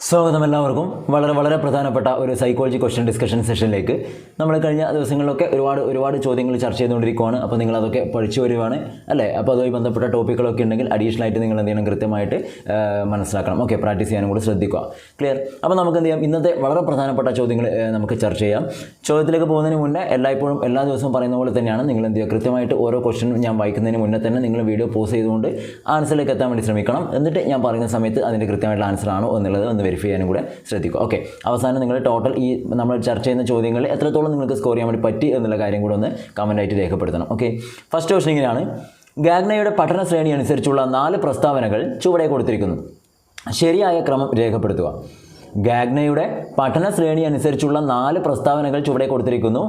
സ്വാഗതം എല്ലാവർക്കും വളരെ പ്രധാനപ്പെട്ട ഒരു സൈക്കോളജി ക്വസ്റ്റ്യൻ ഡിസ്കഷൻ സെഷനിലേക്ക് നമ്മൾ കഴിഞ്ഞ ദിവസങ്ങളിലൊക്കെ ഒരുപാട് ചോദ്യങ്ങൾ ചർച്ച ചെയ്തുകൊണ്ടിരിക്കുകയാണ്. അപ്പോൾ നിങ്ങളതൊക്കെ പഠിച്ചു വരുവാണ് അല്ലേ? അപ്പോൾ അതുമായി ബന്ധപ്പെട്ട ടോപ്പിക്കുകളൊക്കെ ഉണ്ടെങ്കിൽ അഡീഷണൽ ആയിട്ട് നിങ്ങൾ എന്ത് ചെയ്യണം, കൃത്യമായിട്ട് മനസ്സിലാക്കണം. ഓക്കെ, പ്രാക്ടീസ് ചെയ്യാനും കൂടി ശ്രദ്ധിക്കുക. ക്ലിയർ? അപ്പോൾ നമുക്ക് എന്ത് ചെയ്യാം, ഇന്നത്തെ വളരെ പ്രധാനപ്പെട്ട ചോദ്യങ്ങൾ നമുക്ക് ചർച്ച ചെയ്യാം. ചോദ്യത്തിലേക്ക് പോകുന്നതിന് മുന്നേ എല്ലായ്പ്പോഴും എല്ലാ ദിവസവും പറയുന്ന പോലെ തന്നെയാണ് നിങ്ങൾ എന്ത് ചെയ്യുക, കൃത്യമായിട്ട് ഓരോ ക്വസ്റ്റ്യനും ഞാൻ വായിക്കുന്നതിന് മുന്നേ തന്നെ നിങ്ങൾ വീഡിയോ പോസ് ചെയ്തുകൊണ്ട് ആൻസറിലേക്ക് എത്താൻ വേണ്ടി ശ്രമിക്കണം. എന്നിട്ട് ഞാൻ പറയുന്ന സമയത്ത് അതിൻ്റെ കൃത്യമായിട്ടുള്ള ആൻസർ ആണോ എന്നുള്ളത് ഒന്ന് വെരിഫൈ ചെയ്യാനും കൂടെ ശ്രദ്ധിക്കുക. ഓക്കെ, അവസാനം നിങ്ങൾ ടോട്ടൽ ഈ നമ്മൾ ചർച്ച ചെയ്യുന്ന ചോദ്യങ്ങളിൽ എത്രത്തോളം നിങ്ങൾക്ക് സ്കോർ ചെയ്യാൻ വേണ്ടി പറ്റി എന്നുള്ള കാര്യം കൂടെ ഒന്ന് കമൻറ്റായിട്ട് രേഖപ്പെടുത്തണം. ഓക്കെ, ഫസ്റ്റ് ക്വസ്റ്റൻ ഇങ്ങനെയാണ്: ഗാഗ്നയുടെ പഠന ശ്രേണി അനുസരിച്ചുള്ള 4 പ്രസ്താവനകൾ ചുവടെ കൊടുത്തിരിക്കുന്നു. ശരിയായ ക്രമം രേഖപ്പെടുത്തുക. ഗാഗ്നയുടെ പഠന ശ്രേണി അനുസരിച്ചുള്ള 4 പ്രസ്താവനകൾ ചുവടെ കൊടുത്തിരിക്കുന്നു.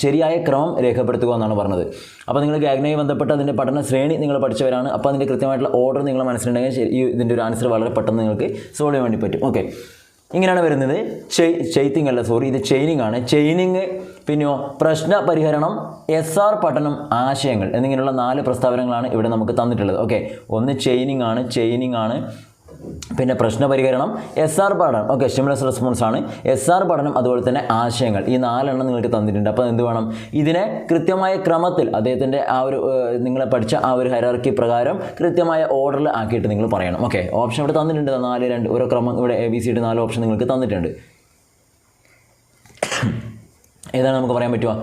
ശരിയായ ക്രമം രേഖപ്പെടുത്തുക എന്നാണ് പറഞ്ഞത്. അപ്പോൾ നിങ്ങൾ ഗാഗ്നയെ ബന്ധപ്പെട്ട് അതിൻ്റെ പഠന ശ്രേണി നിങ്ങൾ പഠിച്ചവരാണ്. അപ്പോൾ അതിൻ്റെ കൃത്യമായിട്ടുള്ള ഓർഡർ നിങ്ങൾ മനസ്സിലുണ്ടെങ്കിൽ ഇതിൻ്റെ ഒരു ആൻസർ വളരെ പെട്ടെന്ന് നിങ്ങൾക്ക് സോൾവ് ചെയ്യാൻ വേണ്ടി പറ്റും. ഓക്കെ, ഇങ്ങനെയാണ് വരുന്നത്. ഇത് ചെയിനിങ് ആണ്. ചെയിനിങ്, പിന്നെയോ പ്രശ്ന പരിഹരണം, SR പഠനം, ആശയങ്ങൾ എന്നിങ്ങനെയുള്ള 4 പ്രസ്താവനകളാണ് ഇവിടെ നമുക്ക് തന്നിട്ടുള്ളത്. ഓക്കെ, ഒന്ന് ചെയിനിങ് ആണ്, പിന്നെ പ്രശ്നപരിഹരണം, SR പഠനം, ഓക്കെ, സ്റ്റിമുലസ് റെസ്പോൺസ് ആണ്, SR പഠനം, അതുപോലെ തന്നെ ആശയങ്ങൾ. ഈ 4 എണ്ണം നിങ്ങൾക്ക് തന്നിട്ടുണ്ട്. അപ്പോൾ എന്ത് വേണം, ഇതിനെ കൃത്യമായ ക്രമത്തിൽ അദ്ദേഹത്തിൻ്റെ ആ ഒരു നിങ്ങൾ പഠിച്ച ആ ഒരു ഹൈറാർക്കി പ്രകാരം കൃത്യമായ ഓർഡറിൽ ആക്കിയിട്ട് നിങ്ങൾ പറയണം. ഓക്കെ, ഓപ്ഷൻ ഇവിടെ തന്നിട്ടുണ്ട്, 4, 2 ഓരോ ക്രമം ഇവിടെ ABCD 4 ഓപ്ഷൻ നിങ്ങൾക്ക് തന്നിട്ടുണ്ട്. ഏതാണ് നമുക്ക് പറയാൻ പറ്റുക?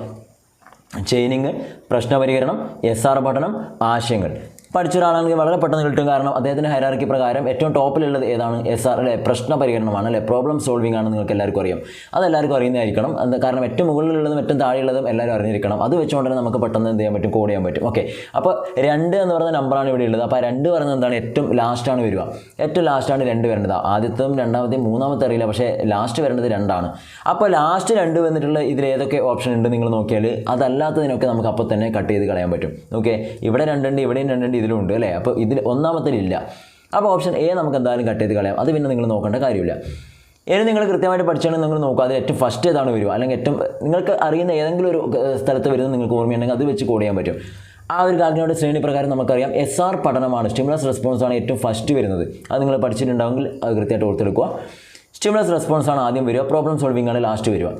ചെയിനിങ്, പ്രശ്നപരിഹരണം, SR പഠനം, ആശയങ്ങൾ. പഠിച്ച ഒരാളാണെങ്കിൽ വളരെ പെട്ടെന്ന് കിട്ടും. കാരണം അദ്ദേഹത്തിൻ്റെ ഹൈറാർക്കി പ്രകാരം ഏറ്റവും ടോപ്പിലുള്ളത് ഏതാണ്? SR അല്ലേ, പ്രശ്ന പരിഹരണമാണ് അല്ലേ, പ്രോബ്ലം സോൾവിംഗ് ആണ്. നിങ്ങൾക്ക് എല്ലാവർക്കും അറിയാം, അതെല്ലാവർക്കും അറിയുന്നതായിരിക്കണം. കാരണം ഏറ്റവും മുകളിലുള്ളതും ഏറ്റവും താഴെയുള്ളതും എല്ലാവരും അറിഞ്ഞിരിക്കണം. അത് വെച്ചുകൊണ്ട് തന്നെ നമുക്ക് പെട്ടെന്ന് എന്ത് ചെയ്യാൻ പറ്റും, കോഡ് ചെയ്യാൻ പറ്റും. ഓക്കെ, അപ്പോൾ 2 എന്ന് പറയുന്ന നമ്പറാണ് ഇവിടെ ഉള്ളത്. അപ്പോൾ 2 പറയുന്നത് എന്താണ്? ഏറ്റവും ലാസ്റ്റാണ് വരിക. ഏറ്റവും ലാസ്റ്റാണ് 2 വരേണ്ടത്. ആദ്യത്തെയും രണ്ടാമത്തെയും മൂന്നാമത്തെ അറിയില്ല, പക്ഷേ ലാസ്റ്റ് വരേണ്ടത് 2 ആണ്. അപ്പോൾ ലാസ്റ്റ് 2 വന്നിട്ടുള്ള ഇതിൽ ഏതൊക്കെ ഓപ്ഷൻ ഉണ്ട് നിങ്ങൾ നോക്കിയാൽ അതല്ലാത്തതിനൊക്കെ നമുക്ക് അപ്പോൾ തന്നെ കട്ട് ചെയ്ത് കളയാൻ പറ്റും. ഓക്കെ, ഇവിടെ 2 ഉണ്ട്, ഇവിടെയും 2 ഉണ്ട്, ഇതിലുണ്ട് അല്ലേ. അപ്പോൾ ഇതിൽ ഒന്നാമത്തേലില്ല. അപ്പോൾ ഓപ്ഷൻ A നമുക്ക് എന്തായാലും കട്ട് ചെയ്ത് കളയാം. അത് പിന്നെ നിങ്ങൾ നോക്കേണ്ട കാര്യമില്ല. ഇനി നിങ്ങൾ കൃത്യമായിട്ട് പഠിച്ചാണെങ്കിൽ നിങ്ങൾ നോക്കുക, അതിൽ ഏറ്റവും ഫസ്റ്റ് ഏതാണ് വരിക, അല്ലെങ്കിൽ ഏറ്റവും നിങ്ങൾക്ക് അറിയുന്ന ഏതെങ്കിലും ഒരു സ്ഥലത്ത് വരുന്നത് നിങ്ങൾക്ക് ഓർമ്മയുണ്ടെങ്കിൽ അത് വെച്ച് കോഡ് ചെയ്യാൻ പറ്റും. ആ ഒരു ഗാഗ്നയുടെ ശ്രേണി പ്രകാരം നമുക്കറിയാം SR പഠനമാണ്, സ്റ്റിമുലസ് റെസ്പോൺസ് ആണ് ഏറ്റവും ഫസ്റ്റ് വരുന്നത്. അത് നിങ്ങൾ പഠിച്ചിട്ടുണ്ടെങ്കിൽ അത് കൃത്യമായിട്ട് ഓർത്തെടുക്കുക. സ്റ്റിമുലസ് റെസ്പോൺസ് ആണ് ആദ്യം വരിക, പ്രോബ്ലം സോൾവിംഗ് ആണ് ലാസ്റ്റ് വരിക.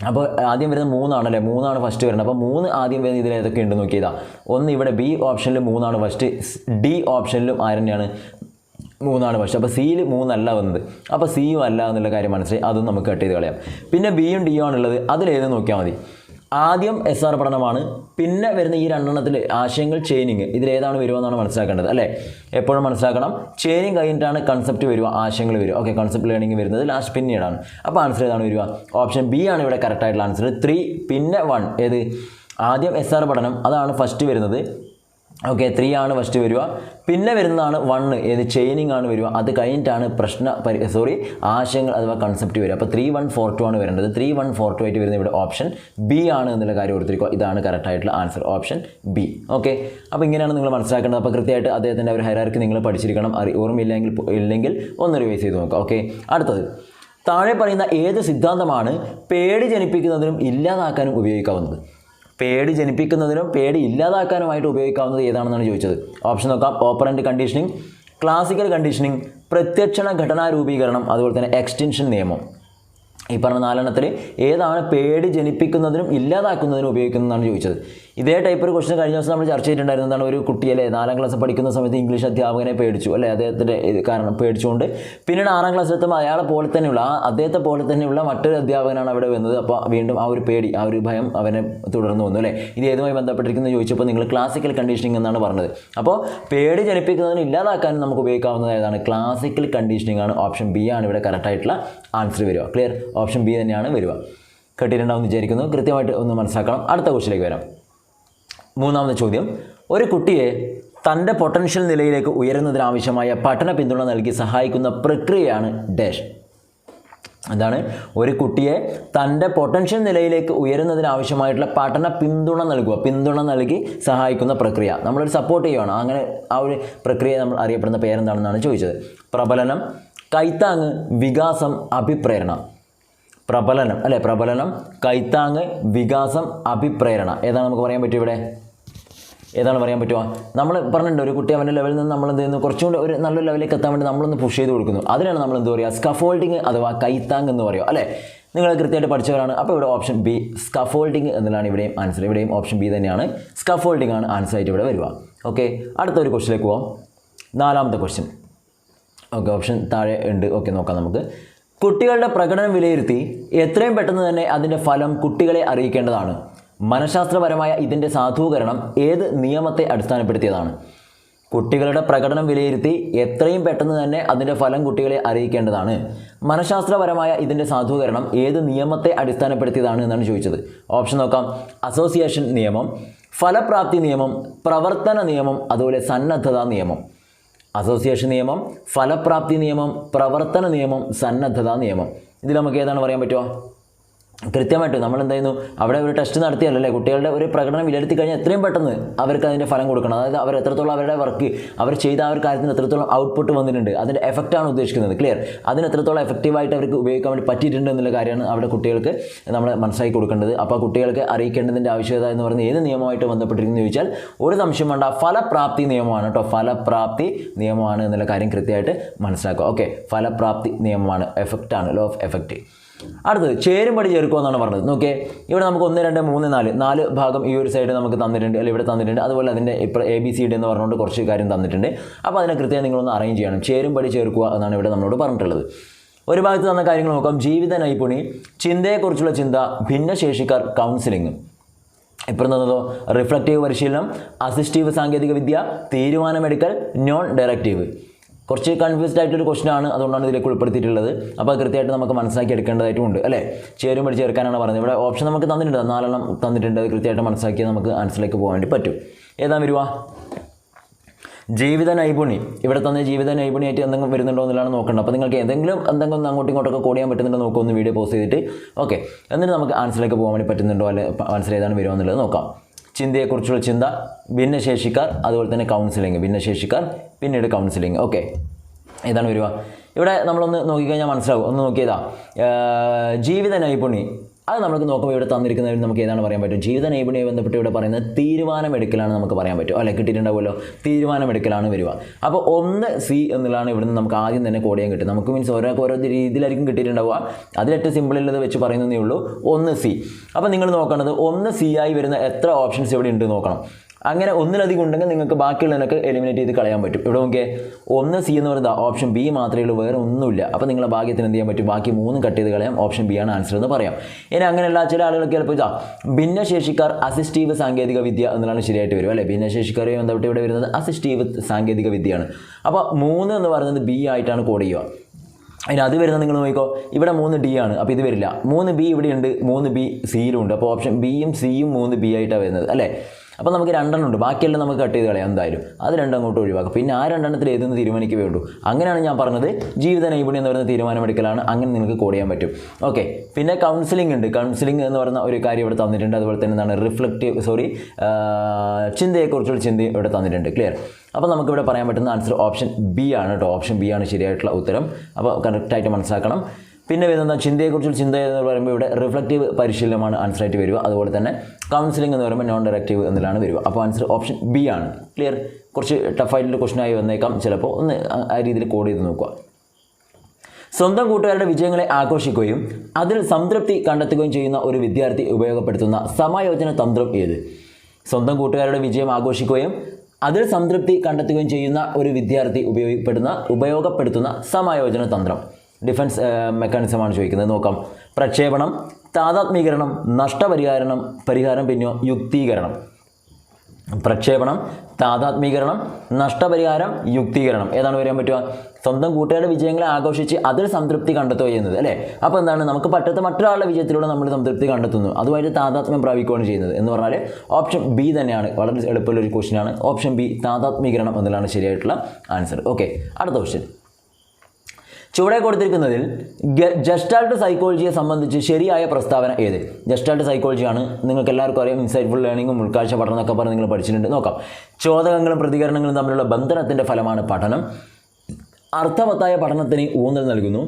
അപ്പോൾ ആദ്യം വരുന്നത് 3 ആണല്ലേ, 3 ആണ് ഫസ്റ്റ് വരുന്നത്. അപ്പോൾ 3 ആദ്യം വരുന്നത് ഇതിൽ ഏതൊക്കെ ഉണ്ട് നോക്കിയതാ. ഒന്ന് ഇവിടെ B ഓപ്ഷനിൽ 3 ആണ് ഫസ്റ്റ്, D ഓപ്ഷനിലും ആരെന്നെയാണ് 3 ആണ് ഫസ്റ്റ്. അപ്പോൾ Cയിൽ 3 അല്ല വന്നത്. അപ്പോൾ Cയും അല്ല എന്നുള്ള കാര്യം മനസ്സിലായി, അതും നമുക്ക് കട്ട് ചെയ്ത് കളയാം. പിന്നെ Bയും Dയും ആണുള്ളത്, അതിലേത് നോക്കിയാൽ മതി. ആദ്യം SR പഠനമാണ്, പിന്നെ വരുന്ന ഈ 2 എണ്ണത്തിൽ ആശയങ്ങൾ, ചെയിനിങ്, ഇതിലേതാണ് വരുക എന്നാണ് മനസ്സിലാക്കേണ്ടത് അല്ലേ. എപ്പോഴും മനസ്സിലാക്കണം, ചെയിനിങ് കഴിഞ്ഞിട്ടാണ് കൺസെപ്റ്റ് വരിക, ആശയങ്ങൾ വരിക. ഓക്കെ, കൺസെപ്റ്റ് ലേണിംഗ് വരുന്നത് ലാസ്റ്റ് പിന്നീടാണ്. അപ്പോൾ ആൻസർ ഏതാണ് വരിക? ഓപ്ഷൻ B ആണ് ഇവിടെ കറക്റ്റായിട്ടുള്ള ആൻസർ. 3 പിന്നെ 1 ഏത്? ആദ്യം SR പഠനം, അതാണ് ഫസ്റ്റ് വരുന്നത്. ഓക്കെ, 3 ആണ് ഫസ്റ്റ് വരിക. പിന്നെ വരുന്നതാണ് 1 ഏത്? ചെയിനിങ് ആണ് വരിക. അത് കഴിഞ്ഞിട്ടാണ് ആശയങ്ങൾ അഥവാ കൺസെപ്റ്റ് വരിക. അപ്പോൾ 3, 1, 4, 2 ആണ് വരേണ്ടത്. 3, 1, 4, 2 ആയിട്ട് വരുന്നത് ഇവിടെ ഓപ്ഷൻ B ആണ് എന്നുള്ള കാര്യം കൊടുത്തിരിക്കുക. ഇതാണ് കറക്റ്റായിട്ടുള്ള ആൻസർ, ഓപ്ഷൻ B. ഓക്കെ, അപ്പോൾ ഇങ്ങനെയാണ് നിങ്ങൾ മനസ്സിലാക്കേണ്ടത്. അപ്പോൾ കൃത്യമായിട്ട് അദ്ദേഹത്തിൻ്റെ ഒരു ഹൈറാർക്കി നിങ്ങൾ പഠിച്ചിരിക്കണം. ഓർമ്മയില്ലെങ്കിൽ ഒന്ന് റിവൈസ് ചെയ്ത് നോക്കുക. ഓക്കെ, അടുത്തത് താഴെ പറയുന്ന ഏത് സിദ്ധാന്തമാണ് പേടി ജനിപ്പിക്കുന്നതിനും ഇല്ലാതാക്കാനും ഉപയോഗിക്കാവുന്നത്? പേടി ജനിപ്പിക്കുന്നതിനും പേടി ഇല്ലാതാക്കാനുമായിട്ട് ഉപയോഗിക്കാവുന്നത് ഏതാണെന്നാണ് ചോദിച്ചത്. ഓപ്ഷൻ നോക്കാം: ഓപ്പറൻ്റ് കണ്ടീഷനിങ്, ക്ലാസിക്കൽ കണ്ടീഷനിങ്, പ്രത്യക്ഷണ ഘടനാ രൂപീകരണം, അതുപോലെ തന്നെ എക്സ്റ്റൻഷൻ നിയമം. ഈ പറഞ്ഞ 4 എണ്ണത്തിൽ ഏതാണ് പേടി ജനിപ്പിക്കുന്നതിനും ഇല്ലാതാക്കുന്നതിനും ഉപയോഗിക്കുന്നതെന്നാണ് ചോദിച്ചത്. ഇതേ ടൈപ്പ് ഒരു ക്വസ്റ്റൻ കഴിഞ്ഞ ദിവസം നമ്മൾ ചർച്ച ചെയ്തിട്ടുണ്ടായിരുന്നു. എന്താണ്, ഒരു കുട്ടിയല്ലേ 4ാം ക്ലാസ് പഠിക്കുന്ന സമയത്ത് ഇംഗ്ലീഷ് അധ്യാപകനെ പേടിച്ചു അല്ലേ, അദ്ദേഹത്തിൻ്റെ കാരണം പേടിച്ചുകൊണ്ട് പിന്നീട് 6ാം ക്ലാസ്സിൽ എത്തുമ്പോൾ അദ്ദേഹത്തെ പോലെ തന്നെയുള്ള മറ്റൊരു അധ്യാപകനാണ് അവിടെ വന്നത്. അപ്പോൾ വീണ്ടും ആ ഒരു പേടി, ആ ഒരു ഭയം അവനെ തുടർന്ന് വന്നു അല്ലേ. ഇത് ഏതുമായി ബന്ധപ്പെട്ടിരിക്കുന്നത് ചോദിച്ചപ്പോൾ നിങ്ങൾ ക്ലാസിക്കൽ കണ്ടീഷനിങ് എന്നാണ് പറഞ്ഞത്. അപ്പോൾ പേടി ജനിപ്പിക്കുന്നതിന് ഇല്ലാതാക്കാനും നമുക്ക് ഉപയോഗിക്കാവുന്നത് ഏതാണ്? ക്ലാസിക്കൽ കണ്ടീഷനിങ് ആണ്. ഓപ്ഷൻ B ആണ് ഇവിടെ കറക്റ്റായിട്ടുള്ള ആൻസർ വരിക. ക്ലിയർ? ഓപ്ഷൻ B തന്നെയാണ് വരിക. കേട്ടിട്ടുണ്ടാവും വിചാരിക്കുന്നു. കൃത്യമായിട്ട് ഒന്ന് മനസ്സിലാക്കണം. അടുത്ത ക്വസ്റ്റിലേക്ക് വരാം. 3ാമത്തെ ചോദ്യം: ഒരു കുട്ടിയെ തൻ്റെ പൊട്ടൻഷ്യൽ നിലയിലേക്ക് ഉയരുന്നതിനാവശ്യമായ പഠന പിന്തുണ നൽകി സഹായിക്കുന്ന പ്രക്രിയയാണ് ഡാഷ്. എന്താണ്? ഒരു കുട്ടിയെ തൻ്റെ പൊട്ടൻഷ്യൽ നിലയിലേക്ക് ഉയരുന്നതിനാവശ്യമായിട്ടുള്ള പഠന പിന്തുണ നൽകി സഹായിക്കുന്ന പ്രക്രിയ. നമ്മളൊരു സപ്പോർട്ട് ചെയ്യുകയാണ്. അങ്ങനെ ആ ഒരു പ്രക്രിയ നമ്മൾ അറിയപ്പെടുന്ന പേരെന്താണെന്നാണ് ചോദിച്ചത്. പ്രബലനം, കൈത്താങ്ങ്, വികാസം, അഭിപ്രേരണ. പ്രബലനം, കൈത്താങ്ങ്, വികാസം, അഭിപ്രേരണ. ഏതാണ് നമുക്ക് പറയാൻ പറ്റും ഇവിടെ? ഏതാണ് പറയാൻ പറ്റുക? നമ്മൾ പറഞ്ഞിട്ടുണ്ട് ഒരു കുട്ടി അവൻ്റെ ലെവലിൽ നിന്ന് നമ്മൾ എന്ത് ചെയ്യുന്നു, കുറച്ചുകൂടി ഒരു നല്ല ലെവലിലേക്ക് എത്താൻ വേണ്ടി നമ്മളൊന്ന് പുഷ് ചെയ്ത് കൊടുക്കുന്നു. അതിനാണ് നമ്മൾ എന്ത് പറയുക, സ്കഫോൾഡിങ് അഥവാ കൈത്താങ് എന്ന് പറയുക അല്ലേ? നിങ്ങൾ കൃത്യമായിട്ട് പഠിച്ചവരാണ്. അപ്പോൾ ഇവിടെ ഓപ്ഷൻ ബി സ്കഫോൾഡിങ് എന്നുള്ളതാണ് ഇവിടെയും ആൻസർ. ഇവിടെയും ഓപ്ഷൻ ബി തന്നെയാണ്, സ്കഫോൾഡിംഗ് ആണ് ആൻസർ ആയിട്ട് ഇവിടെ വരിക. ഓക്കെ, അടുത്തൊരു ക്വസ്റ്റിലേക്ക് പോകാം. 4ാമത്തെ ക്വസ്റ്റ്യൻ. ഓക്കെ, ഓപ്ഷൻ താഴെ ഉണ്ട്. ഓക്കെ, നോക്കാം നമുക്ക്. കുട്ടികളുടെ പ്രകടനം വിലയിരുത്തി എത്രയും പെട്ടെന്ന് തന്നെ അതിൻ്റെ ഫലം കുട്ടികളെ അറിയിക്കേണ്ടതാണ്. മനഃശാസ്ത്രപരമായ ഇതിൻ്റെ സാധൂകരണം ഏത് നിയമത്തെ അടിസ്ഥാനപ്പെടുത്തിയതാണ്? കുട്ടികളുടെ പ്രകടനം വിലയിരുത്തി എത്രയും പെട്ടെന്ന് തന്നെ അതിൻ്റെ ഫലം കുട്ടികളെ അറിയിക്കേണ്ടതാണ്. മനഃശാസ്ത്രപരമായ ഇതിൻ്റെ സാധൂകരണം ഏത് നിയമത്തെ അടിസ്ഥാനപ്പെടുത്തിയതാണ് എന്നാണ് ചോദിച്ചത്. ഓപ്ഷൻ നോക്കാം. അസോസിയേഷൻ നിയമം, ഫലപ്രാപ്തി നിയമം, പ്രവർത്തന നിയമം, അതുപോലെ സന്നദ്ധതാ നിയമം. അസോസിയേഷൻ നിയമം, ഫലപ്രാപ്തി നിയമം, പ്രവർത്തന നിയമം, സന്നദ്ധതാ നിയമം. ഇതിൽ നമുക്ക് ഏതാണ് പറയാൻ പറ്റുമോ? കൃത്യമായിട്ട് നമ്മൾ എന്ത് ചെയ്യുന്നു, അവിടെ ഒരു ടെസ്റ്റ് നടത്തിയല്ലേ കുട്ടികളുടെ ഒരു പ്രകടനം വിലയിരുത്തി കഴിഞ്ഞാൽ എത്രയും പെട്ടെന്ന് അവർക്ക് അതിൻ്റെ ഫലം കൊടുക്കണം. അതായത് അവർ എത്രത്തോളം അവരുടെ വർക്ക് അവർ ചെയ്ത ആ ഒരു കാര്യത്തിന് എത്രത്തോളം ഔട്ട്പുട്ട് വന്നിട്ടുണ്ട്, അതിൻ്റെ എഫക്റ്റാണ് ഉദ്ദേശിക്കുന്നത്. ക്ലിയർ? അതിന് എത്രത്തോളം എഫക്റ്റീവായിട്ട് അവർക്ക് ഉപയോഗിക്കാൻ വേണ്ടി പറ്റിയിട്ടുണ്ട് എന്നുള്ള കാര്യമാണ് അവിടെ കുട്ടികൾക്ക് നമ്മൾ മനസ്സിലാക്കി കൊടുക്കേണ്ടത്. അപ്പോൾ കുട്ടികൾക്ക് അറിയിക്കേണ്ടതിൻ്റെ ആവശ്യകത എന്ന് പറയുന്നത് ഏത് നിയമമായിട്ട് ബന്ധപ്പെട്ടിരിക്കുന്നു ചോദിച്ചാൽ ഒരു സംശയം വേണ്ട, ഫലപ്രാപ്തി നിയമമാണ് കേട്ടോ. ഫലപ്രാപ്തി നിയമമാണ് എന്നുള്ള കാര്യം കൃത്യമായിട്ട് മനസ്സിലാക്കുക. ഓക്കെ, ഫലപ്രാപ്തി നിയമമാണ്, എഫക്റ്റാണ്, ലോ ഓഫ് എഫക്റ്റ്. അടുത്തത് ചേരുംപടി ചേർക്കുക എന്നാണ് പറഞ്ഞത്. നോക്കിയേ, ഇവിടെ നമുക്ക് 1, 2, 3, 4 ഭാഗം ഈ ഒരു സൈഡ് നമുക്ക് തന്നിട്ടുണ്ട്, അല്ലെങ്കിൽ ഇവിടെ തന്നിട്ടുണ്ട്. അതുപോലെ അതിൻ്റെ ഇപ്പോൾ ABCD എന്ന് പറഞ്ഞുകൊണ്ട് കുറച്ച് കാര്യം തന്നിട്ടുണ്ട്. അപ്പോൾ അതിനെ കൃത്യമായി നിങ്ങളൊന്ന് അറേഞ്ച് ചെയ്യണം. ചേരുംപടി ചേർക്കുക എന്നാണ് ഇവിടെ നമ്മളോട് പറഞ്ഞിട്ടുള്ളത്. ഒരു ഭാഗത്ത് തന്ന കാര്യങ്ങൾ നോക്കാം. ജീവിത നൈപുണി, ചിന്തയെക്കുറിച്ചുള്ള ചിന്ത, ഭിന്നശേഷിക്കാർ, കൗൺസിലിംഗ്. ഇപ്പോൾ തന്നതോ റിഫ്ലക്റ്റീവ് പരിശീലനം, അസിസ്റ്റീവ് സാങ്കേതിക വിദ്യ, തീരുമാനമെടുക്കൽ, നോൺ ഡയറക്റ്റീവ്. കുറച്ച് കൺഫ്യൂസ്ഡ് ആയിട്ടൊരു ക്വസ്റ്റൻ ആണ്, അതുകൊണ്ടാണ് ഇതിലേക്ക് ഉൾപ്പെടുത്തിയിട്ടുള്ളത്. അപ്പോൾ കൃത്യമായിട്ട് നമുക്ക് മനസ്സിലാക്കി എടുക്കേണ്ടതായിട്ടുണ്ട് അല്ലേ? ചേരുംപടി ചേർക്കാനാണ് പറഞ്ഞത്. ഇവിടെ ഓപ്ഷൻ നമുക്ക് തന്നിട്ടുണ്ട്, 4 തന്നിട്ടുണ്ട്. അത് കൃത്യമായിട്ട് മനസ്സിലാക്കിയാൽ നമുക്ക് ആൻസറിലേക്ക് പോകാൻ വേണ്ടി പറ്റും. ഏതാ വരുക? ജീവിത നൈപുണി. ഇവിടെ തന്നെ ജീവിത നൈപുണിയായിട്ട് എന്തെങ്കിലും വരുന്നുണ്ടോ എന്നുള്ളതാണ് നോക്കേണ്ടത്. അപ്പോൾ നിങ്ങൾക്ക് എന്തെങ്കിലും ഒന്ന് അങ്ങോട്ടും ഇങ്ങോട്ടൊക്കെ കോഡ് ചെയ്യാൻ പറ്റുന്നുണ്ടോ നോക്കുക, ഒന്ന് വീഡിയോ പോസ്റ്റ് ചെയ്തിട്ട്. ഓക്കെ, എന്നിട്ട് നമുക്ക് ആൻസറിലേക്ക് പോകാൻ വേണ്ടി പറ്റുന്നുണ്ടോ, അല്ലെ ആൻസർ ഏതാണ് വരുമോ എന്നുള്ളത് നോക്കാം. ചിന്തയെക്കുറിച്ചുള്ള ചിന്ത, ഭിന്നശേഷിക്കാർ, അതുപോലെ തന്നെ കൗൺസിലിംഗ്. ഭിന്നശേഷിക്കാർ, പിന്നീട് കൗൺസിലിംഗ്. ഓക്കെ, ഏതാണ് വരിക? ഇവിടെ നമ്മളൊന്ന് നോക്കിക്കഴിഞ്ഞാൽ മനസ്സിലാവും. ഒന്ന് നോക്കിയതാ ജീവിത നൈപുണി. അത് നമുക്ക് നോക്കുമ്പോൾ ഇവിടെ തന്നിരിക്കുന്നതിൽ നമുക്ക് ഏതാണ് പറയാൻ പറ്റും? ജീവിത നൈപുണ്യവുമായി ബന്ധപ്പെട്ട് ഇവിടെ പറയുന്നത് തീരുമാനമെടുക്കലാണ് നമുക്ക് പറയാൻ പറ്റും അല്ലെ? കിട്ടിയിട്ടുണ്ടാവുമല്ലോ, തീരുമാനമെടുക്കലാണ് വരിക. അപ്പോൾ 1 C എന്നുള്ളതാണ് ഇവിടുന്ന് നമുക്ക് ആദ്യം തന്നെ കോഡ് ചെയ്യാൻ കിട്ടും. നമുക്ക് മീൻസ് ഓരോ രീതിയിലായിരിക്കും കിട്ടിയിട്ടുണ്ടാവുക. അതിലേറ്റവും സിമ്പിളുള്ളത് വെച്ച് പറയുന്നതേ ഉള്ളൂ, 1 C. അപ്പോൾ നിങ്ങൾ നോക്കേണ്ടത് 1 C ആയി വരുന്ന എത്ര ഓപ്ഷൻസ് ഇവിടെ ഉണ്ട് നോക്കണം. അങ്ങനെ ഒന്നിലധികം ഉണ്ടെങ്കിൽ നിങ്ങൾക്ക് ബാക്കിയുള്ളതിനൊക്കെ എലിമിനേറ്റ് ചെയ്ത് കളയാൻ പറ്റും. ഇവിടെ നോക്കിയേ, 1 C എന്ന് പറയുന്നത് ഓപ്ഷൻ ബി മാത്രമേ ഉള്ളൂ, വേറെ ഒന്നുമില്ല. അപ്പോൾ നിങ്ങളെ ഭാഗ്യത്തിന് എന്ത് ചെയ്യാൻ പറ്റും? ബാക്കി 3 കട്ട് ചെയ്ത് കളയാം. ഓപ്ഷൻ ബി ആണ് ആൻസർ എന്ന് പറയാം. ഇനി അങ്ങനെയുള്ള ചില ആളുകൾക്ക് ചിലപ്പോൾ ഭിന്നശേഷിക്കാർ, അസിസ്റ്റീവ് സാങ്കേതിക വിദ്യ എന്നുള്ളതാണ് ശരിയായിട്ട് വരും അല്ലേ? ഭിന്നശേഷിക്കാരെ ബന്ധപ്പെട്ട് ഇവിടെ വരുന്നത് അസിസ്റ്റീവ് സാങ്കേതിക വിദ്യയാണ്. അപ്പോൾ 3 എന്ന് പറയുന്നത് ബി ആയിട്ടാണ് കോഡ് ചെയ്യുക. അതിന് അത് വരുന്നത് നിങ്ങൾ നോക്കിക്കോ, ഇവിടെ 3 D ആണ്. അപ്പോൾ ഇത് വരില്ല. 3 B ഇവിടെയുണ്ട്, 3 B സിയിലും ഉണ്ട്. അപ്പോൾ ഓപ്ഷൻ ബിയും സിയും 3 B ആയിട്ടാണ് വരുന്നത് അല്ലേ? അപ്പോൾ നമുക്ക് 2 ഉണ്ട്, ബാക്കിയെല്ലാം നമുക്ക് കട്ട് ചെയ്ത് കളയാം എന്തായാലും. അത് 2 അങ്ങോട്ട് ഒഴിവാക്കും. പിന്നെ ആ 2 ഏതെന്ന് തീരുമാനിക്കുകയേ ഉള്ളൂ. അങ്ങനെയാണ് ഞാൻ പറഞ്ഞത്, ജീവിത നൈപുണ്യം എന്ന് പറയുന്ന തീരുമാനമെടുക്കലാണ്. അങ്ങനെ നിങ്ങൾക്ക് കോഡ് ചെയ്യാൻ പറ്റും. ഓക്കെ, പിന്നെ കൗൺസിലിംഗ് ഉണ്ട്. കൗൺസിലിംഗ് എന്ന് പറയുന്ന ഒരു കാര്യം ഇവിടെ തന്നിട്ടുണ്ട്. അതുപോലെ തന്നെ എന്താണ് ചിന്തയെക്കുറിച്ചുള്ള ചിന്ത ഇവിടെ തന്നിട്ടുണ്ട്. ക്ലിയർ? അപ്പോൾ നമുക്കിവിടെ പറയാൻ പറ്റുന്ന ആൻസർ ഓപ്ഷൻ ബി ആണ് കേട്ടോ. ഓപ്ഷൻ ബി ആണ് ശരിയായിട്ടുള്ള ഉത്തരം. അപ്പോൾ കറക്റ്റായിട്ട് മനസ്സിലാക്കണം. പിന്നെ വരുന്ന ചിന്തയെക്കുറിച്ചുള്ള ചിന്ത എന്ന് പറയുമ്പോൾ ഇവിടെ റിഫ്ലക്റ്റീവ് പരിശീലനമാണ് ആൻസർ ആയിട്ട് വരിക. അതുപോലെ തന്നെ കൗൺസിലിംഗ് എന്ന് പറയുമ്പോൾ നോൺ ഡയറക്റ്റീവ് എന്നുള്ളതാണ് വരിക. അപ്പോൾ ആൻസർ ഓപ്ഷൻ ബി ആണ്. ക്ലിയർ? കുറച്ച് ടഫായിട്ടുള്ള ക്വസ്റ്റനായി വന്നേക്കാം ചിലപ്പോൾ. ഒന്ന് ആ രീതിയിൽ കോഡ് ചെയ്ത് നോക്കുക. സ്വന്തം കൂട്ടുകാരുടെ വിജയങ്ങളെ ആഘോഷിക്കുകയും അതിൽ സംതൃപ്തി കണ്ടെത്തുകയും ചെയ്യുന്ന ഒരു വിദ്യാർത്ഥി ഉപയോഗപ്പെടുത്തുന്ന സമായോജന തന്ത്രം ഏത്? സ്വന്തം കൂട്ടുകാരുടെ വിജയം ആഘോഷിക്കുകയും അതിൽ സംതൃപ്തി കണ്ടെത്തുകയും ചെയ്യുന്ന ഒരു വിദ്യാർത്ഥി ഉപയോഗപ്പെടുത്തുന്ന സമായോജന തന്ത്രം, ഡിഫൻസ് മെക്കാനിസമാണ് ചോദിക്കുന്നത്. നോക്കാം. പ്രക്ഷേപണം, താതാത്മീകരണം, പരിഹാരം, പിന്നെ യുക്തീകരണം. പ്രക്ഷേപണം, താതാത്മീകരണം, നഷ്ടപരിഹാരം, യുക്തീകരണം. ഏതാണ് വരാൻ പറ്റുക? സ്വന്തം കൂട്ടുകാരുടെ വിജയങ്ങളെ ആഘോഷിച്ച് അതിൽ സംതൃപ്തി കണ്ടെത്തുക ചെയ്യുന്നത് അല്ലേ? അപ്പോൾ എന്താണ്, നമുക്ക് പറ്റാത്ത മറ്റൊരാളുടെ വിജയത്തിലൂടെ നമ്മൾ സംതൃപ്തി കണ്ടെത്തുന്നു, അതുമായിട്ട് താതാത്മ്യം പ്രാപിക്കുകയാണ് ചെയ്യുന്നത് എന്ന് പറഞ്ഞാൽ ഓപ്ഷൻ ബി തന്നെയാണ്. വളരെ എളുപ്പമുള്ളൊരു ക്വസ്റ്റ്യനാണ്. ഓപ്ഷൻ ബി, താതാത്മീകരണം എന്നുള്ളതാണ് ശരിയായിട്ടുള്ള ആൻസർ. ഓക്കെ, അടുത്ത ക്വസ്റ്റ്യൻ. ചുവടെ കൊടുത്തിരിക്കുന്നതിൽ ജസ്റ്റാൾട്ട് സൈക്കോളജിയെ സംബന്ധിച്ച് ശരിയായ പ്രസ്താവന ഏത്? ജസ്റ്റാൾട്ട് സൈക്കോളജിയാണ്, നിങ്ങൾക്ക് എല്ലാവർക്കും അറിയാം. ഇൻസൈറ്റ്ഫുൾ ലേണിംഗും ഉൾക്കാഴ്ച പഠനം എന്നൊക്കെ പറഞ്ഞ് നിങ്ങൾ പഠിച്ചിട്ടുണ്ട്. നോക്കാം. ചോദകങ്ങളും പ്രതികരണങ്ങളും തമ്മിലുള്ള ബന്ധനത്തിൻ്റെ ഫലമാണ് പഠനം. അർത്ഥവത്തായ പഠനത്തിന് ഊന്നൽ നൽകുന്നു.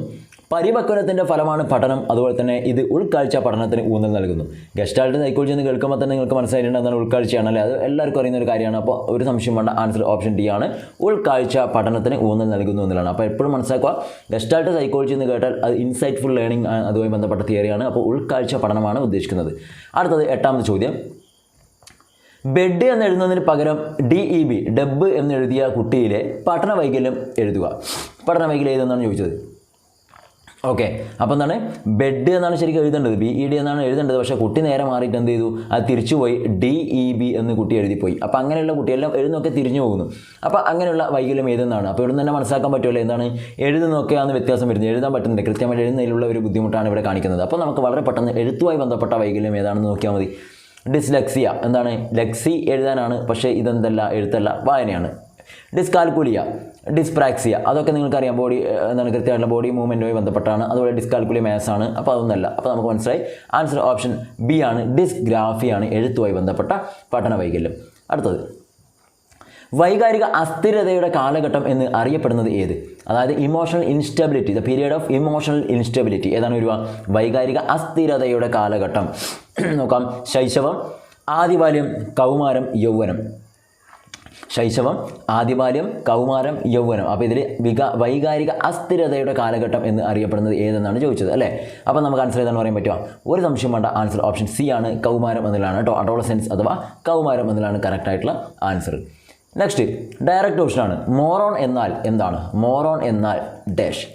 പരിപക്വനത്തിൻ്റെ ഫലമാണ് പഠനം. അതുപോലെ തന്നെ ഇത് ഉൾക്കാഴ്ച പഠനത്തിന് ഊന്നൽ നൽകുന്നു. ഗസ്റ്റാൾട്ട് സൈക്കോളജി എന്ന് കേൾക്കുമ്പോൾ തന്നെ നിങ്ങൾക്ക് മനസ്സിലായിട്ടുണ്ട് എന്താണ് ഉൾക്കാഴ്ചയാണ് അല്ലേ? അത് എല്ലാവർക്കും അറിയുന്ന ഒരു കാര്യമാണ്. അപ്പോൾ ഒരു സംശയം വേണ്ട, ആൻസർ ഓപ്ഷൻ ഡി ആണ്. ഉൾക്കാഴ്ച പഠനത്തിന് ഊന്നൽ നൽകുന്നു എന്നുള്ളതാണ്. അപ്പോൾ എപ്പോഴും മനസ്സിലാക്കുക, ഗസ്റ്റാൾട്ട് സൈക്കോളജി എന്ന് കേട്ടാൽ അത് ഇൻസൈറ്റ്ഫുൾ ലേണിംഗ് അതുമായി ബന്ധപ്പെട്ട തിയറിയാണ്. അപ്പോൾ ഉൾക്കാഴ്ച പഠനമാണ് ഉദ്ദേശിക്കുന്നത്. അടുത്തത് 8ാമത്തെ ചോദ്യം. ബെഡ് എന്ന് എഴുതുന്നതിന് പകരം DEB ഡെബ് എന്നെഴുതിയ കുട്ടിയിലെ പഠന വൈകല്യം എഴുതുക. പഠന വൈകല്യം ഏതെന്നാണ് ചോദിച്ചത്. ഓക്കെ, അപ്പോൾ എന്താണ് ബെഡ് എന്നാണ് ശരിക്കും എഴുതേണ്ടത്, BED എന്നാണ് എഴുതേണ്ടത്. പക്ഷേ കുട്ടി നേരെ മാറിയിട്ട് എന്ത് ചെയ്തു, അത് തിരിച്ചുപോയി DEB എന്ന് കുട്ടി എഴുതിപ്പോയി. അപ്പോൾ അങ്ങനെയുള്ള കുട്ടിയെല്ലാം എഴുതുന്നൊക്കെ തിരിഞ്ഞു പോകുന്നു. അപ്പോൾ അങ്ങനെയുള്ള വൈകല്യം ഏതെന്നാണ്. അപ്പോൾ ഇവിടെ തന്നെ മനസ്സിലാക്കാൻ പറ്റുമല്ലോ എന്താണ് എഴുതുന്നൊക്കെയാണ് വ്യത്യാസം വരുന്നത്. എഴുതാൻ പറ്റുന്നില്ല, കൃത്യമായിട്ട് എഴുതുന്നതിലുള്ള ഒരു ബുദ്ധിമുട്ടാണ് ഇവിടെ കാണിക്കുന്നത്. അപ്പോൾ നമുക്ക് വളരെ പെട്ടെന്ന് എഴുത്തുമായി ബന്ധപ്പെട്ട വൈകല്യം ഏതാണെന്ന് നോക്കിയാൽ മതി. ഡിസ്ലെക്സിയ എന്താണ്, ലെക്സി എഴുതാനാണ്, പക്ഷേ ഇതെന്തല്ല, എഴുത്തല്ല, വായനയാണ്. ഡിസ്കാൽക്കുലിയ, ഡിസ്പ്രാക്സിയ അതൊക്കെ നിങ്ങൾക്കറിയാം, ബോഡി എന്താണ് കൃത്യമായിട്ടുള്ള ബോഡി മൂവ്മെൻറ്റുമായി ബന്ധപ്പെട്ടാണ്. അതുപോലെ ഡിസ്കാൽക്കുലിയ മാത്സ് ആണ്. അപ്പോൾ അതൊന്നല്ല. അപ്പോൾ നമുക്ക് മനസ്സിലായി ആൻസർ ഓപ്ഷൻ ബി ആണ്. ഡിസ്ഗ്രാഫിയാണ് എഴുത്തുമായി ബന്ധപ്പെട്ട പഠന വൈകല്യം. അടുത്തത്, വൈകാരിക അസ്ഥിരതയുടെ കാലഘട്ടം എന്ന് അറിയപ്പെടുന്നത് ഏത്? അതായത് emotional instability, the period of emotional instability ഏതാണ് വരിക? വൈകാരിക അസ്ഥിരതയുടെ കാലഘട്ടം. നോക്കാം, ശൈശവം, ആദിബാല്യം, കൗമാരം, യൗവനം. ശൈശവം, ആദിബാല്യം, കൗമാരം, യൗവനം. അപ്പോൾ ഇതിൽ വൈകാരിക അസ്ഥിരതയുടെ കാലഘട്ടം എന്ന് അറിയപ്പെടുന്നത് ഏതെന്നാണ് ചോദിച്ചത് അല്ലേ? അപ്പോൾ നമുക്ക് ആൻസർ ഏതാണെന്ന് പറയാൻ പറ്റുമോ? ഒരു സംശയം വേണ്ട, ആൻസർ ഓപ്ഷൻ സി ആണ്, കൗമാരം എന്നതിലാണ് കേട്ടോ. അഡോളസെൻസ് അഥവാ കൗമാരം എന്നതിലാണ് കറക്റ്റായിട്ടുള്ള ആൻസർ. നെക്സ്റ്റ് ഡയറക്റ്റ് ഓപ്ഷനാണ്. മോറോൺ എന്നാൽ എന്താണ്? മോറോൺ എന്നാൽ ഡാഷ്.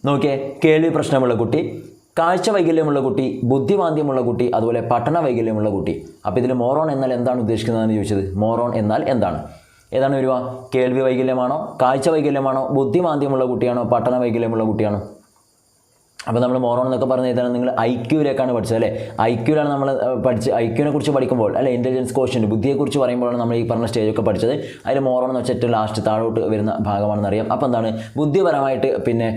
നോക്കിയേ, കേൾവി പ്രശ്നമുള്ള കുട്ടി, കാഴ്ച വൈകല്യമുള്ള കുട്ടി, ബുദ്ധിമാന്ദ്യമുള്ള കുട്ടി, അതുപോലെ പഠന വൈകല്യമുള്ള കുട്ടി. അപ്പോൾ ഇതിൽ മോറോൺ എന്നാൽ എന്താണ് ഉദ്ദേശിക്കുന്നതെന്ന് ചോദിച്ചത്. മോറോൺ എന്നാൽ എന്താണ്? ഏതാണ് വരിക? കേൾവി വൈകല്യമാണോ, കാഴ്ച വൈകല്യമാണോ, ബുദ്ധിമാന്ദ്യമുള്ള കുട്ടിയാണോ, പഠന വൈകല്യമുള്ള കുട്ടിയാണോ? അപ്പോൾ നമ്മൾ മോറോൺ എന്നൊക്കെ പറഞ്ഞ ഇതാണ്, നിങ്ങൾ IQ-ലേക്കാണ് പഠിച്ചത് അല്ലേ? IQ-ലാണ് നമ്മൾ പഠിച്ച് IQ-നെ കുറിച്ച് പഠിക്കുമ്പോൾ അല്ലെ, ഇൻ്റലിജൻസ് കോഷ്യൻ്റ് ബുദ്ധിയെക്കുറിച്ച് പറയുമ്പോഴാണ് നമ്മൾ ഈ പറഞ്ഞ സ്റ്റേജൊക്കെ പഠിച്ചത്. അതിൽ മോറോൺ എന്ന് വെച്ചാൽ ഏറ്റവും ലാസ്റ്റ് താഴോട്ട് വരുന്ന ഭാഗമാണെന്ന് അറിയാം. അപ്പോൾ എന്താണ് ബുദ്ധിപരമായിട്ട് പിന്നെ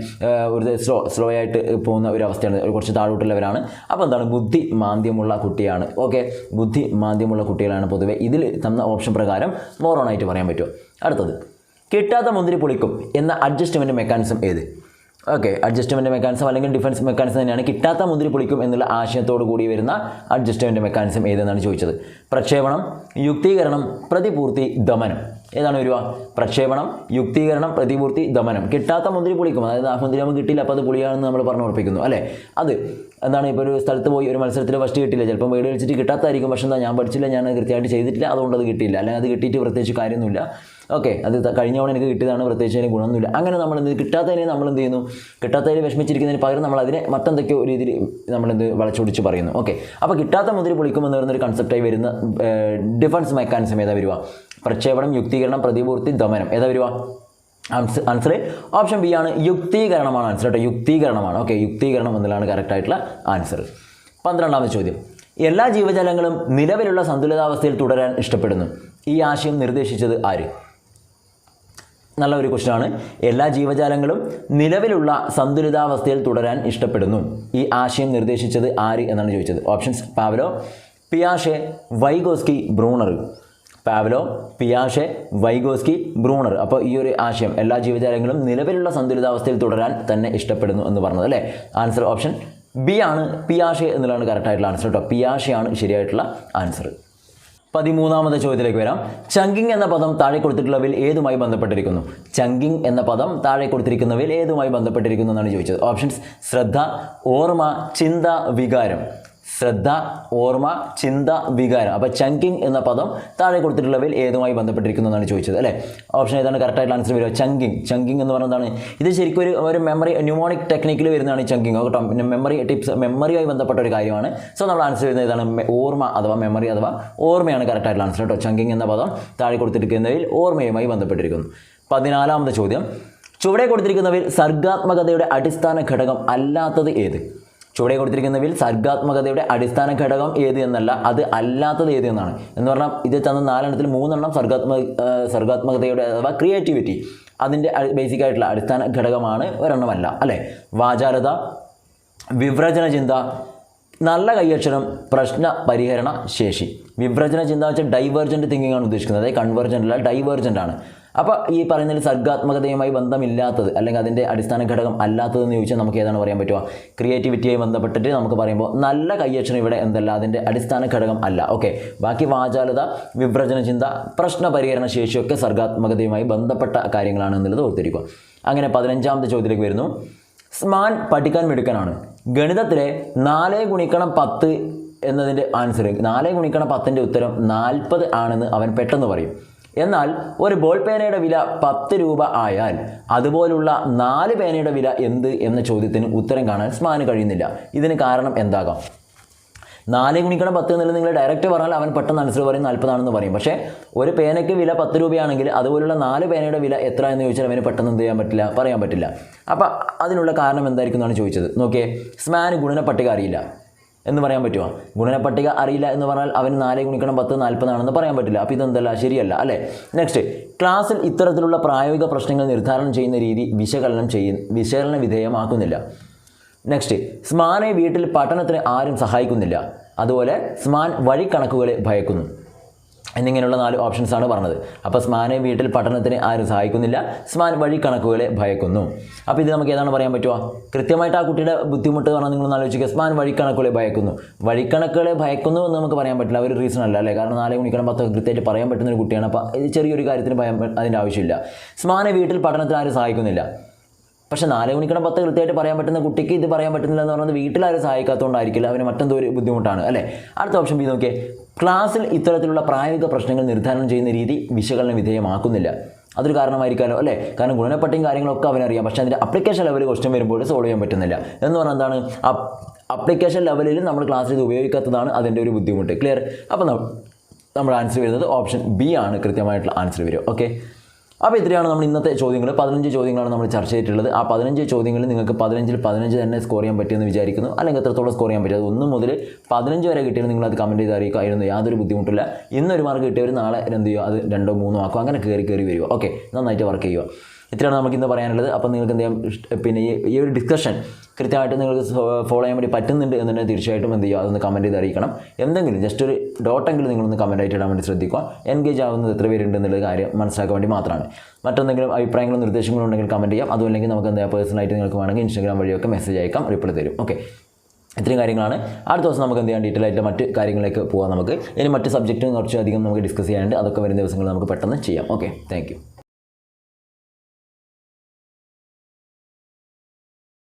ഒരു സ്ലോ ആയിട്ട് പോകുന്ന ഒരു അവസ്ഥയാണ്, കുറച്ച് താഴോട്ടുള്ളവരാണ്. അപ്പോൾ എന്താണ് ബുദ്ധി മാന്ദ്യമുള്ള കുട്ടിയാണ്. ഓക്കെ, ബുദ്ധി മാന്ദ്യമുള്ള കുട്ടികളാണ് പൊതുവെ ഇതിൽ തന്ന ഓപ്ഷൻ പ്രകാരം മോറോൺ ആയിട്ട് പറയാൻ പറ്റുമോ? അടുത്തത്, കിട്ടാത്ത മുന്തിരി പൊളിക്കും എന്ന അഡ്ജസ്റ്റ്മെൻറ്റ് മെക്കാനിസം ഏത്? ഓക്കെ, അഡ്ജസ്റ്റ്മെൻറ്റ് മെക്കാനിസം അല്ലെങ്കിൽ ഡിഫൻസ് മെക്കാനിസം തന്നെയാണ്. കിട്ടാത്ത മുന്തിരി പൊളിക്കും എന്നുള്ള ആശയത്തോടു കൂടി വരുന്ന അഡ്ജസ്റ്റ്മെൻറ്റ് മെക്കാനിസം ഏതെന്നാണ് ചോദിച്ചത്. പ്രക്ഷേപണം, യുക്തീകരണം, പ്രതിപൂർത്തി, ദമനം. ഏതാണ് വരിക? പ്രക്ഷേപണം, യുക്തീകരണം, പ്രതിപൂർത്തി, ദമനം. കിട്ടാത്ത മുന്തിരി പൊളിക്കും, അതായത് ആ മുന്തിരി നമുക്ക് കിട്ടിയില്ല, അപ്പോൾ അത് പൊളിയാണെന്ന് നമ്മൾ പറഞ്ഞു ഉറപ്പിക്കുന്നു അല്ലേ? അത് എന്താണ്, ഇപ്പോൾ ഒരു സ്ഥലത്ത് പോയി ഒരു മത്സരത്തിൽ ഫസ്റ്റ് കിട്ടില്ല, ചിലപ്പോൾ വീട് കളിച്ചിട്ട് കിട്ടാത്തായിരിക്കും. പക്ഷേ എന്താ, ഞാൻ പഠിച്ചില്ല, ഞാൻ കൃത്യമായിട്ട് ചെയ്തിട്ടില്ല, അതുകൊണ്ട് അത് കിട്ടിയില്ല. അല്ലെങ്കിൽ അത് കിട്ടിയിട്ട് പ്രത്യേകിച്ച് കാര്യമൊന്നുമില്ല. ഓക്കെ, അത് കഴിഞ്ഞ തവണ എനിക്ക് കിട്ടിയതാണ്, പ്രത്യേകിച്ച് അതിന് ഗുണമൊന്നുമില്ല. അങ്ങനെ നമ്മൾ കിട്ടാത്തതിനെ നമ്മൾ എന്ത് ചെയ്യുന്നു, കിട്ടാത്തതിന് വിഷമിച്ചിരിക്കുന്നതിന് പകരം നമ്മൾ അതിനെ മറ്റെന്തൊക്കെയോ രീതിയിൽ നമ്മളെന്ത് വളച്ചൊടിച്ച് പറയുന്നു. ഓക്കെ, അപ്പോൾ കിട്ടാത്ത മുന്തിരി പൊളിക്കുമെന്ന് പറയുന്നൊരു കൺസെപ്റ്റായി വരുന്ന ഡിഫൻസ് മെക്കാനിസം ഏതാ വരിക? പ്രക്ഷേപണം, യുക്തീകരണം, പ്രതിപൂർത്തി, ദമനം. ഏതാ വരിക? ആൻസർ ഓപ്ഷൻ ബി ആണ്, യുക്തീകരണമാണ് ആൻസർ കേട്ടോ. യുക്തീകരണമാണ്. ഓക്കെ, യുക്തീകരണം എന്നതാണ് കറക്റ്റായിട്ടുള്ള ആൻസർ. 12ാമത്തെ ചോദ്യം. എല്ലാ ജീവജാലങ്ങളും നിലവിലുള്ള സന്തുലിതാവസ്ഥയിൽ തുടരാൻ ഇഷ്ടപ്പെടുന്നു. ഈ ആശയം നിർദ്ദേശിച്ചത് ആര്? നല്ല ഒരു ക്വസ്റ്റ്യനാണ്. എല്ലാ ജീവജാലങ്ങളും നിലവിലുള്ള സന്തുലിതാവസ്ഥയിൽ തുടരാൻ ഇഷ്ടപ്പെടുന്നു. ഈ ആശയം നിർദ്ദേശിച്ചത് ആര് എന്നാണ് ചോദിച്ചത്. Options: പാവ്ലോ, പിയാഷെ, Vygotsky, Bruner. പാവ്ലോ, പിയാഷെ, Vygotsky, Bruner. അപ്പോൾ ഈ ഒരു ആശയം എല്ലാ ജീവജാലങ്ങളും നിലവിലുള്ള സന്തുലിതാവസ്ഥയിൽ തുടരാൻ തന്നെ ഇഷ്ടപ്പെടുന്നു എന്ന് പറഞ്ഞത് അല്ലേ? ആൻസർ ഓപ്ഷൻ ബി ആണ്, പിയാഷെ എന്നുള്ളതാണ് കറക്റ്റായിട്ടുള്ള ആൻസർ കേട്ടോ. പിയാഷെയാണ് ശരിയായിട്ടുള്ള ആൻസർ. 13ാമത്തെ ചോദ്യത്തിലേക്ക് വരാം. ചങ്കിങ് എന്ന പദം താഴെ കൊടുത്തിട്ടുള്ളവയിൽ ഏതുമായി ബന്ധപ്പെട്ടിരിക്കുന്നു? ചങ്കിങ് എന്ന പദം താഴെ കൊടുത്തിരിക്കുന്നവയിൽ ഏതുമായി ബന്ധപ്പെട്ടിരിക്കുന്നു എന്നാണ് ചോദിച്ചത്. ഓപ്ഷൻസ്: ശ്രദ്ധ, ഓർമ്മ, ചിന്ത, വികാരം. ശ്രദ്ധ, ഓർമ്മ, ചിന്ത, വികാരം. അപ്പോൾ ചങ്കിങ് എന്ന പദം താഴെ കൊടുത്തിട്ടുള്ളവയിൽ ഏതുമായി ബന്ധപ്പെട്ടിരിക്കുന്നു എന്നാണ് ചോദിച്ചത് അല്ലേ? ഓപ്ഷൻ ഏതാണ് കറക്റ്റായിട്ടുള്ള ആൻസർ വരിക? ചങ്കിങ് എന്ന് പറയുന്നതാണ്. ഇത് ശരിക്കും ഒരു മെമ്മറി ന്യൂമോണിക് ടെക്നിക്കിൽ വരുന്നതാണ് ഈ ചങ്കിങ് കേട്ടോ. പിന്നെ മെമ്മറി ടിപ്സ്, മെമ്മറിയുമായി ബന്ധപ്പെട്ട ഒരു കാര്യമാണ്. സോ നമ്മൾ ആൻസർ ചെയ്യുന്നത് ഏതാണ്? ഓർമ്മ അഥവാ മെമ്മറി അഥവാ ഓർമ്മയാണ് കറക്റ്റായിട്ടുള്ള ആൻസർ കേട്ടോ. ചങ്കിങ് എന്ന പദം താഴെ കൊടുത്തിരിക്കുന്നതിൽ ഓർമ്മയുമായി ബന്ധപ്പെട്ടിരിക്കുന്നു. 14ാമത്തെ ചോദ്യം. ചുവടെ കൊടുത്തിരിക്കുന്നവയിൽ സർഗാത്മകതയുടെ അടിസ്ഥാന ഘടകം അല്ലാത്തത് ഏത്? ചുവടെ കൊടുത്തിരിക്കുന്നവയിൽ സർഗാത്മകതയുടെ അടിസ്ഥാന ഘടകം ഏത് എന്നല്ല, അത് അല്ലാത്തത് ഏത് എന്നാണ്. എന്ന് പറഞ്ഞാൽ ഇത് തന്ന 4 3 സർഗാത്മകതയുടെ അഥവാ ക്രിയേറ്റിവിറ്റി, അതിൻ്റെ ബേസിക് ആയിട്ടുള്ള അടിസ്ഥാന ഘടകമാണ്, ഒരെണ്ണമല്ല അല്ലേ? വാചാലത, വിവ്രജന ചിന്ത, നല്ല കൈയക്ഷരം, പ്രശ്ന പരിഹരണ ശേഷി. വിവ്രജന ചിന്ത വെച്ചാൽ ഡൈവേർജൻറ്റ് തിങ്കിങ് ആണ് ഉദ്ദേശിക്കുന്നത്, അതായത് കൺവേർജൻ്റ് അല്ല, ഡൈവേർജൻ്റ് ആണ്. അപ്പോൾ ഈ പറയുന്നതിൽ സർഗ്ഗാത്മകതയുമായി ബന്ധമില്ലാത്തത് അല്ലെങ്കിൽ അതിൻ്റെ അടിസ്ഥാന ഘടകം അല്ലാത്തതെന്ന് ചോദിച്ചാൽ നമുക്ക് ഏതാണ് പറയാൻ പറ്റുക? ക്രിയേറ്റിവിറ്റിയായി ബന്ധപ്പെട്ടിട്ട് നമുക്ക് പറയുമ്പോൾ നല്ല കയ്യക്ഷരം ഇവിടെ എന്തല്ല, അതിൻ്റെ അടിസ്ഥാന ഘടകം അല്ല. ഓക്കെ, ബാക്കി വാചാലത, വിഭ്രജന ചിന്ത, പ്രശ്ന പരിഹരണ ശേഷിയൊക്കെ സർഗ്ഗാത്മകതയുമായി ബന്ധപ്പെട്ട കാര്യങ്ങളാണ് എന്നുള്ളത് ഓർത്തിരിക്കുക. അങ്ങനെ 15ാമത്തെ ചോദ്യത്തിലേക്ക് വരുന്നു. സ്മാൻ പഠിക്കാൻ മിടുക്കനാണ്. ഗണിതത്തിലെ 4 ഗുണിക്കണം 10 എന്നതിൻ്റെ ആൻസർ, 4 ഗുണിക്കണം 10ൻ്റെ ഉത്തരം 40 ആണെന്ന് അവൻ പെട്ടെന്ന് പറയും. എന്നാൽ ഒരു ബോൾ പേനയുടെ വില 10 രൂപ ആയാൽ അതുപോലുള്ള 4 പേനയുടെ വില എന്ത് എന്ന ചോദ്യത്തിന് ഉത്തരം കാണാൻ സ്മാന് കഴിയുന്നില്ല. ഇതിന് കാരണം എന്താകാം? 4 ഗുണിക്കണം 10 എന്നുള്ളത് നിങ്ങൾ ഡയറക്റ്റ് പറഞ്ഞാൽ അവൻ പെട്ടെന്ന് ആൻസർ പറയും 40 ആണെന്ന് പറയും. പക്ഷേ ഒരു പേനയ്ക്ക് വില 10 രൂപയാണെങ്കിൽ അതുപോലുള്ള 4 പേനയുടെ വില എത്ര എന്ന് ചോദിച്ചാൽ അവന് പെട്ടെന്ന് എന്ത് ചെയ്യാൻ പറ്റില്ല, പറയാൻ പറ്റില്ല. അപ്പോൾ അതിനുള്ള കാരണം എന്തായിരിക്കും എന്നാണ് ചോദിച്ചത്. നോക്കിയേ, സ്മാന് ഗുണനപ്പട്ടിക അറിയില്ല എന്ന് പറയാൻ പറ്റുമോ? ഗുണനപ്പട്ടിക അറിയില്ല എന്ന് പറഞ്ഞാൽ അവന് 4 ഗുണിക്കണം 10 40 ആണെന്ന് പറയാൻ പറ്റില്ല. അപ്പോൾ ഇതെന്തല്ല, ശരിയല്ല അല്ലേ? നെക്സ്റ്റ്, ക്ലാസ്സിൽ ഇത്തരത്തിലുള്ള പ്രായോഗിക പ്രശ്നങ്ങൾ നിർദ്ധാരണം ചെയ്യുന്ന രീതി വിശകലന വിധേയമാക്കുന്നില്ല. നെക്സ്റ്റ്, സ്മാനെ വീട്ടിൽ പഠനത്തിന് ആരും സഹായിക്കുന്നില്ല. അതുപോലെ സ്മാൻ വഴിക്കണക്കുകളെ ഭയക്കുന്നു എന്നിങ്ങനെയുള്ള 4 ഓപ്ഷൻസാണ് പറഞ്ഞത്. അപ്പോൾ സ്മാനെ വീട്ടിൽ പഠനത്തിന് ആരും സഹായിക്കുന്നില്ല, സ്മാൻ വഴിക്കണക്കുകളെ ഭയക്കുന്നു. അപ്പോൾ ഇത് നമുക്ക് ഏതാണ് പറയാൻ പറ്റുക? കൃത്യമായിട്ട് ആ കുട്ടിയുടെ ബുദ്ധിമുട്ട് പറഞ്ഞാൽ നിങ്ങളൊന്ന് ആലോചിക്കുക. സ്മാൻ വഴിക്കണക്കുകളെ ഭയക്കുന്നു. വഴിക്കണക്കുകളെ ഭയക്കുന്നു എന്ന് നമുക്ക് പറയാൻ പറ്റില്ല, ഒരു റീസൺ അല്ല അല്ലേ? കാരണം 4 ഗുണിക്കണം 10 കൃത്യമായിട്ട് പറയാൻ പറ്റുന്ന ഒരു കുട്ടിയാണ്. അപ്പോൾ ഇത് ചെറിയൊരു കാര്യത്തിന് ഭയം അതിൻ്റെ ആവശ്യമില്ല. സ്മാനെ വീട്ടിൽ പഠനത്തിന് ആരും സഹായിക്കുന്നില്ല. പക്ഷേ 4 ഗുണിക്കണം 10 കൃത്യമായിട്ട് പറയാൻ പറ്റുന്ന കുട്ടിക്ക് ഇത് പറയാൻ പറ്റുന്നില്ല എന്ന് പറയുന്നത് വീട്ടിലാരും സഹായിക്കാത്തതുകൊണ്ടായിരിക്കില്ല, അവന് മറ്റെന്തോ ഒരു ബുദ്ധിമുട്ടാണ് അല്ലേ? അടുത്ത ഓപ്ഷൻ ബി നോക്കിയേ, ക്ലാസ്സിൽ ഇത്തരത്തിലുള്ള പ്രായോഗിക പ്രശ്നങ്ങൾ നിർദ്ധാരണം ചെയ്യുന്ന രീതി വിശകലന വിധേയമാക്കുന്നില്ല. അതൊരു കാരണമായിരിക്കാമല്ലോ അല്ലേ? കാരണം ഗുണനപ്പട്ടിയും കാര്യങ്ങളൊക്കെ അവനറിയാം, പക്ഷേ അതിൻ്റെ അപ്ലിക്കേഷൻ ലെവൽ ക്വസ്റ്റ്യൻ വരുമ്പോൾ സോൾവ് ചെയ്യാൻ പറ്റുന്നില്ല എന്ന് പറഞ്ഞാൽ എന്താണ്? അപ്ലിക്കേഷൻ ലെവലിൽ നമ്മൾ ക്ലാസ്സിൽ ഇത് ഉപയോഗിക്കാത്തതാണ് അതിൻ്റെ ഒരു ബുദ്ധിമുട്ട്. ക്ലിയർ? അപ്പോൾ നമ്മുടെ ആൻസർ വരുന്നത് ഓപ്ഷൻ ബി ആണ് കൃത്യമായിട്ടുള്ള ആൻസർ വരിക. ഓക്കെ, അപ്പോൾ ഇത്രയാണ് നമ്മൾ ഇന്നത്തെ ചോദ്യങ്ങൾ. 15 ചോദ്യങ്ങളാണ് നമ്മൾ ചർച്ച ചെയ്തിട്ടുള്ളത്. ആ 15 ചോദ്യങ്ങളിൽ നിങ്ങൾക്ക് 15ൽ 15 തന്നെ സ്കോർ ചെയ്യാൻ പറ്റുമെന്ന് വിചാരിക്കുന്നു. അല്ലെങ്കിൽ എത്രത്തോളം സ്കോർ ചെയ്യാൻ പറ്റും, അത് 1 മുതൽ 15 വരെ കിട്ടിയാൽ നിങ്ങളത് കമൻറ്റ് ചെയ്ത് അറിയിക്കുക. അതിനൊന്നും യാതൊരു ബുദ്ധിമുട്ടില്ല. ഇന്നൊരു മാർക്ക് കിട്ടിയവർ നാളെ എന്ത് ചെയ്യുക, അത് 2 3 ആക്കുക, അങ്ങനെ കയറി വരിക. ഓക്കെ, നന്നായിട്ട് വർക്ക് ചെയ്യുക. ഇത്രയാണ് നമുക്ക് ഇന്ന് പറയാനുള്ളത്. അപ്പോൾ നിങ്ങൾക്ക് എന്ത് ചെയ്യാം, പിന്നെ ഈ ഒരു ഡിസ്കഷൻ കൃത്യമായിട്ട് നിങ്ങൾക്ക് ഫോളോ ചെയ്യാൻ വേണ്ടി പറ്റുന്നുണ്ട് എന്നുണ്ടെങ്കിൽ തീർച്ചയായിട്ടും എന്ത് ചെയ്യുക, അതൊന്ന് കമൻറ്റ് ചെയ്ത് അറിയിക്കണം. എന്തെങ്കിലും ജസ്റ്റ് ഒരു ഡോട്ടെങ്കിലും നിങ്ങളൊന്ന് കമൻറ്റ് ആയിട്ട് ഇടാൻ വേണ്ടി ശ്രദ്ധിക്കുക. എൻഗേജ് ആവുന്നത് എത്ര പേരുണ്ട് എന്നുള്ള കാര്യം മനസ്സിലാക്കാൻ വേണ്ടി മാത്രമാണ്. മറ്റെന്തെങ്കിലും അഭിപ്രായങ്ങളും നിർദ്ദേശങ്ങളും ഉണ്ടെങ്കിൽ കമൻറ്റ് ചെയ്യാം. അതുമല്ലെങ്കിൽ നമുക്ക് എന്താ പേഴ്സണലായിട്ട് നിങ്ങൾക്ക് വേണമെങ്കിൽ ഇൻസ്റ്റാഗ്രാം വഴിയൊക്കെ മെസ്സേജ് അയക്കാം, റിപ്ലൈ തരും. ഓക്കെ, ഇത്രയും കാര്യങ്ങളാണ്. അടുത്ത ദിവസം നമുക്ക് എന്ത് ചെയ്യാൻ ഡീറ്റെയിൽ ആയിട്ട് മറ്റ് കാര്യങ്ങളിലേക്ക് പോകാം. നമുക്ക് ഇനി മറ്റ് സബ്ജക്റ്റും കുറച്ചധികം നമുക്ക് ഡിസ്കസ് ചെയ്യാനുണ്ട്. അതൊക്കെ വരുന്ന ദിവസങ്ങളിൽ നമുക്ക് പെട്ടെന്ന് ചെയ്യാം. Okay, thank you.